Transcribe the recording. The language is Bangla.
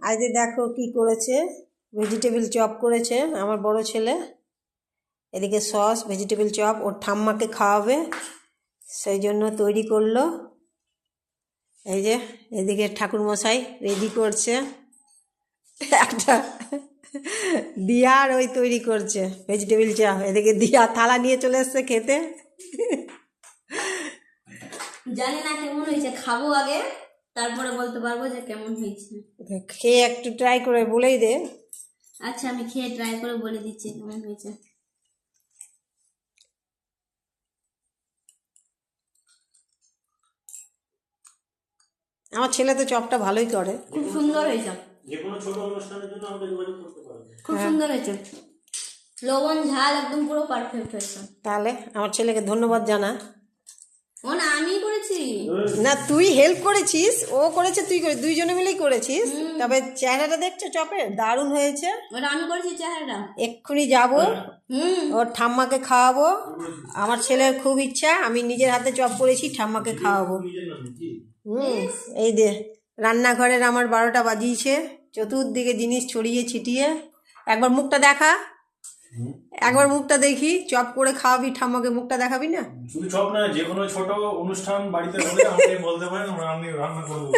আজ দেখো কি করেছে, ভেজিটেবিল চপ করেছে আমার বড় ছেলে। এদিকে সস, ভেজিটেবিল চপ ওর ঠাম্মাকে খাওয়াবে, সেই জন্য তৈরি করলো। এই যে এদিকে ঠাকুরমশাই রেডি করছে, একটা দিয়া আর ওই তৈরি করছে ভেজিটেবিল চপ। এদিকে দিয়া থালা নিয়ে চলে এসছে খেতে। জানি না কেমন হয়েছে, খাবো আগে তারপরে বলতে পারবো যে কেমন হয়েছে। খেয়ে একটু ট্রাই করে বলেই দে। আচ্ছা আমি খেয়ে ট্রাই করে বলে দিচ্ছি কেমন হয়েছে। আমার ছেলে তো চপটা ভালোই করে, খুব সুন্দর হয়েছে। যেকোনো ছোট অনুষ্ঠানের জন্য আমাকে যোগাযোগ করতে পারবে। খুব সুন্দর হয়েছে, লবণ ঝাল একদম পুরো পারফেক্ট হয়েছে। তাহলে আমার ছেলেকে ধন্যবাদ জানা। ও না আমি করেছি না, তুই হেল্প করেছিস, ও করেছে তুই করে, দুইজনে মিলেই করেছিস। তবে চেহারাটা দেখছো চপের, দারুণ হয়েছে। ওটা আমি করেছি চেহারাটা। এক্ষুনি যাবো, ওর ঠাম্মাকে খাওয়াবো। আমার ছেলের খুব ইচ্ছা, আমি নিজের হাতে চপ করেছি, ঠাম্মাকে খাওয়াবো। এই দে রান্নাঘরের আমার 12টা বাজিয়েছে, চতুর্দিকে জিনিস ছড়িয়ে ছিটিয়ে। একবার মুখটা দেখা, একবার মুখটা দেখি। চপ করে খাওয়াবি ঠাম্মাকে, মুখটা দেখাবি না? শুধু চপ না, যে কোনো ছোট অনুষ্ঠান বাড়িতে হলে আমাকে বলতে পারেন, আমি রান্না করবো।